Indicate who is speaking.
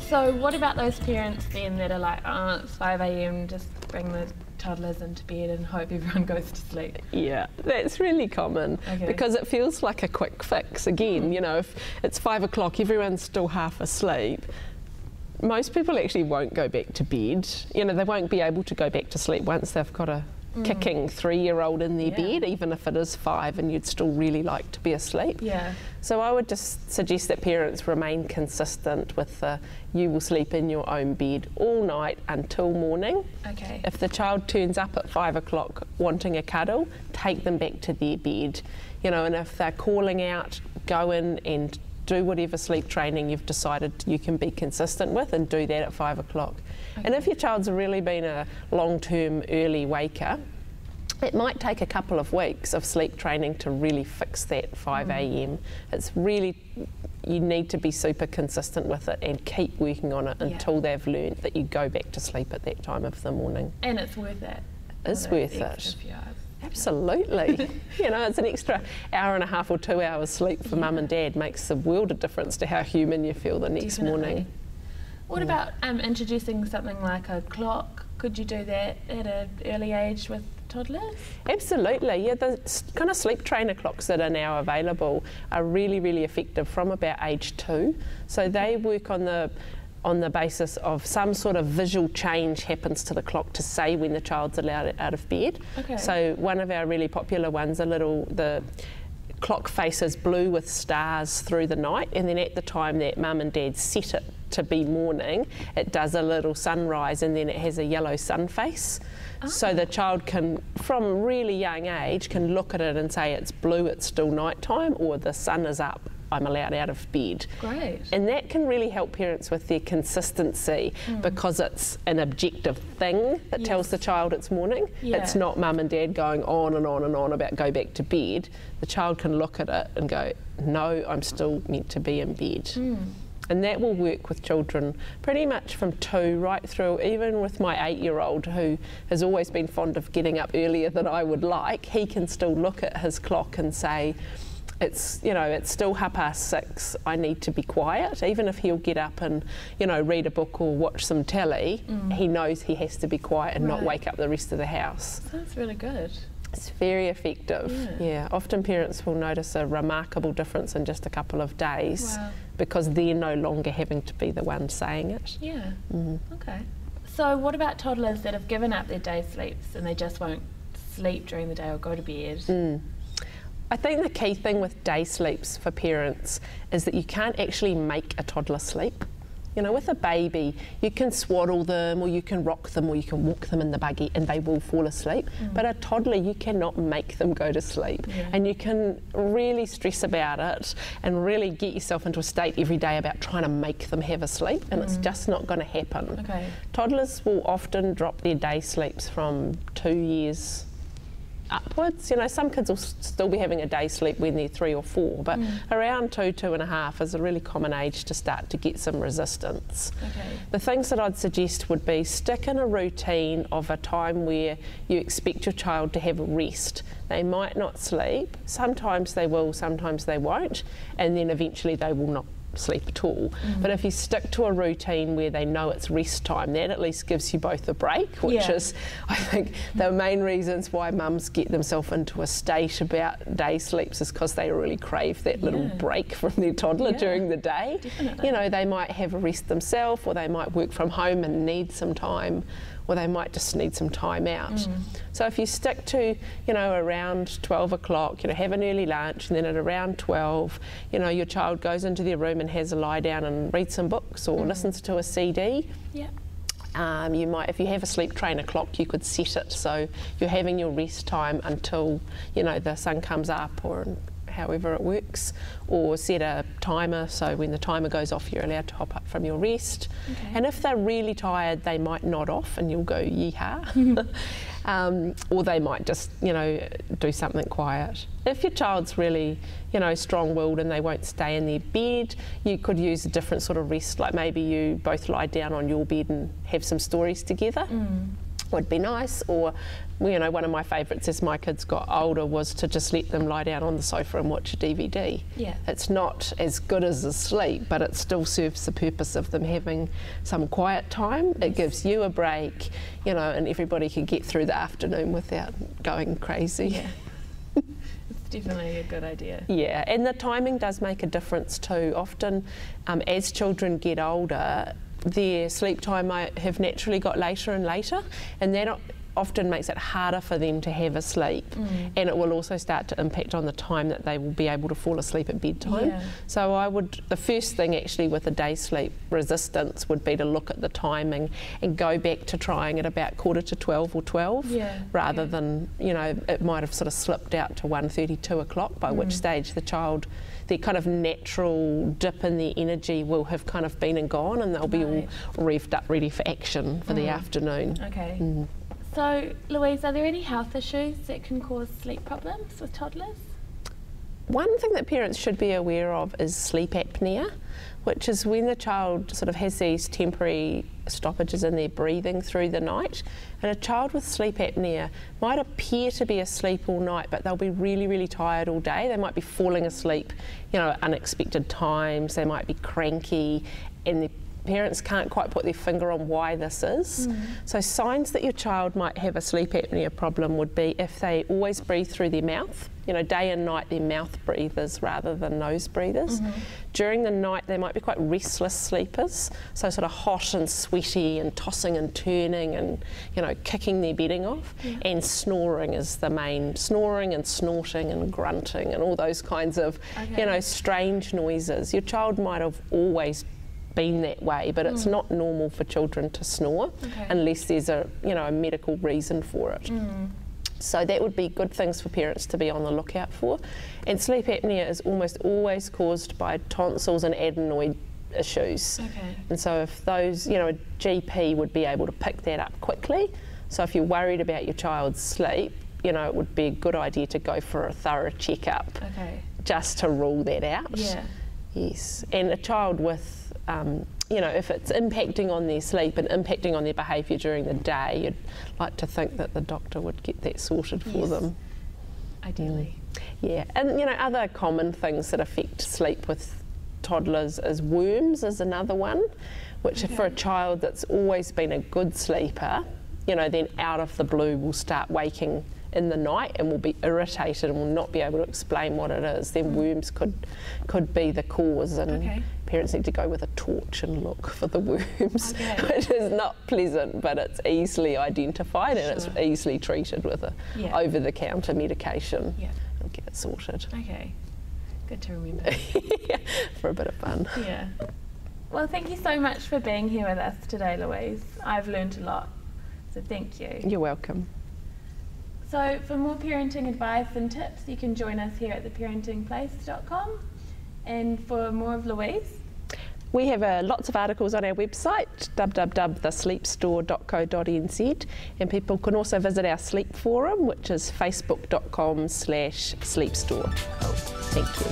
Speaker 1: So what about those parents then that are like, oh, it's 5 a.m, just bring the toddlers into bed and hope everyone goes to sleep?
Speaker 2: Yeah, that's really common because it feels like a quick fix. Again, you know, if it's 5 o'clock, everyone's still half asleep. Most people actually won't go back to bed. You know, they won't be able to go back to sleep once they've got a kicking 3-year-old in their bed, even if it is 5 and you'd still really like to be asleep.
Speaker 1: Yeah.
Speaker 2: So I would just suggest that parents remain consistent with the you will sleep in your own bed all night until morning.
Speaker 1: Okay.
Speaker 2: If the child turns up at 5 o'clock wanting a cuddle, take them back to their bed. You know, and if they're calling out, go in and do whatever sleep training you've decided you can be consistent with, and do that at 5 o'clock. And if your child's really been a long-term early waker, it might take a couple of weeks of sleep training to really fix that 5 a.m. It's really, you need to be super consistent with it and keep working on it until they've learned that you go back to sleep at that time of the morning.
Speaker 1: And it's worth it.
Speaker 2: It's worth it. Absolutely. You know, it's an extra hour and a half or 2 hours sleep for mum and dad makes a world of difference to how human you feel the next morning.
Speaker 1: What about introducing something like a clock? Could you do that at an early age with toddlers? Absolutely, yeah. The kind of sleep trainer clocks that are now available are really, really effective from about age 2. So they work on the basis of some sort of visual change happens to the clock to say when the child's allowed out of bed. Okay. So one of our really popular ones, the clock faces blue with stars through the night, and then at the time that mum and dad set it to be morning, it does a little sunrise and then it has a yellow sun face. So the child can, from really young age, can look at it and say it's blue, it's still night time, or the sun is up, I'm allowed out of bed. Great. And that can really help parents with their consistency because it's an objective thing that tells the child it's morning. It's not mum and dad going on and on and on about go back to bed. The child can look at it and go, no, I'm still meant to be in bed. And that will work with children pretty much from 2 right through, even with my 8-year-old who has always been fond of getting up earlier than I would like. He can still look at his clock and say, it's, you know, it's still 6:30, I need to be quiet. Even if he'll get up and, you know, read a book or watch some telly, he knows he has to be quiet and not wake up the rest of the house. That's really good. It's very effective. Yeah, often parents will notice a remarkable difference in just a couple of days because they're no longer having to be the one saying it. Yeah, okay. So what about toddlers that have given up their day sleeps and they just won't sleep during the day or go to bed? I think the key thing with day sleeps for parents is that you can't actually make a toddler sleep. You know, with a baby, you can swaddle them or you can rock them or you can walk them in the buggy and they will fall asleep. But a toddler, you cannot make them go to sleep. And you can really stress about it and really get yourself into a state every day about trying to make them have a sleep, and it's just not going to happen. Toddlers will often drop their day sleeps from 2 years upwards. You know, some kids will still be having a day sleep when they're 3 or 4, but around 2, 2.5 is a really common age to start to get some resistance. The things that I'd suggest would be stick in a routine of a time where you expect your child to have a rest. They might not sleep, sometimes they will, sometimes they won't, and then eventually they will not sleep at all. But if you stick to a routine where they know it's rest time, that at least gives you both a break, which is, I think, the main reasons why mums get themselves into a state about day sleeps is because they really crave that little break from their toddler during the day. You know, they might have a rest themselves, or they might work from home and need some time, or they might just need some time out. So if you stick to, you know, around 12 o'clock, you know, have an early lunch, and then at around 12, you know, your child goes into their room and has a lie down and reads some books or listens to a CD. You might, if you have a sleep trainer clock, you could set it so you're having your rest time until, you know, the sun comes up, or however it works, or set a timer so when the timer goes off you're allowed to hop up from your rest. And if they're really tired, they might nod off and you'll go yee-haw. Or they might just, you know, do something quiet. If your child's really, you know, strong-willed and they won't stay in their bed, you could use a different sort of rest, like maybe you both lie down on your bed and have some stories together.
Speaker 2: would be nice. Or, you know, one of my favourites as my kids got older was to just let them lie down on the sofa and watch a DVD.
Speaker 1: Yeah.
Speaker 2: It's not as good as a sleep, but it still serves the purpose of them having some quiet time. It gives you a break, you know, and everybody can get through the afternoon without going crazy.
Speaker 1: Yeah. It's definitely a good idea.
Speaker 2: Yeah, and the timing does make a difference too. Often as children get older, their sleep time might have naturally got later and later, and that often makes it harder for them to have a sleep, and it will also start to impact on the time that they will be able to fall asleep at bedtime.
Speaker 1: Yeah.
Speaker 2: So the first thing actually with a day sleep resistance would be to look at the timing and go back to trying at about 11:45 or 12, rather than, you know, it might have sort of slipped out to 1:30, 2 o'clock, by which stage the child, their kind of natural dip in their energy will have kind of been and gone, and they'll be all revved up ready for action for the afternoon.
Speaker 1: Okay. So, Louise, are there any health issues that can cause sleep problems with toddlers?
Speaker 2: One thing that parents should be aware of is sleep apnea, which is when the child sort of has these temporary stoppages in their breathing through the night. And a child with sleep apnea might appear to be asleep all night, but they'll be really, really tired all day. They might be falling asleep, you know, at unexpected times. They might be cranky, and the parents can't quite put their finger on why this is. So signs that your child might have a sleep apnea problem would be if they always breathe through their mouth. You know, day and night they're mouth breathers rather than nose breathers. During the night they might be quite restless sleepers, so sort of hot and sweaty and tossing and turning and, you know, kicking their bedding off. And snoring is the main, snoring and snorting and grunting and all those kinds of, you know, strange noises. Your child might have always been that way, but it's not normal for children to snore unless there's a, you know, a medical reason for it. So that would be good things for parents to be on the lookout for. And sleep apnea is almost always caused by tonsils and adenoid issues. And so if those, you know, a GP would be able to pick that up quickly. So if you're worried about your child's sleep, you know, it would be a good idea to go for a thorough checkup just to rule that out. Yes, and a child with you know, if it's impacting on their sleep and impacting on their behaviour during the day, you'd like to think that the doctor would get that sorted for them.
Speaker 1: Ideally.
Speaker 2: Yeah, and you know, other common things that affect sleep with toddlers is worms is another one, which for a child that's always been a good sleeper, you know, then out of the blue will start waking in the night and will be irritated and will not be able to explain what it is. Then worms could be the cause, and parents need to go with a torch and look for the worms, which is not pleasant, but it's easily identified and it's easily treated with a over-the-counter medication. And get it sorted.
Speaker 1: Okay, good to remember.
Speaker 2: For a bit of fun.
Speaker 1: Yeah. Well, thank you so much for being here with us today, Louise. I've learned a lot, so thank you.
Speaker 2: You're welcome.
Speaker 1: So for more parenting advice and tips, you can join us here at theparentingplace.com. And for more of Louise,
Speaker 2: we have lots of articles on our website, www.thesleepstore.co.nz, and people can also visit our sleep forum, which is facebook.com/sleepstore. Thank you.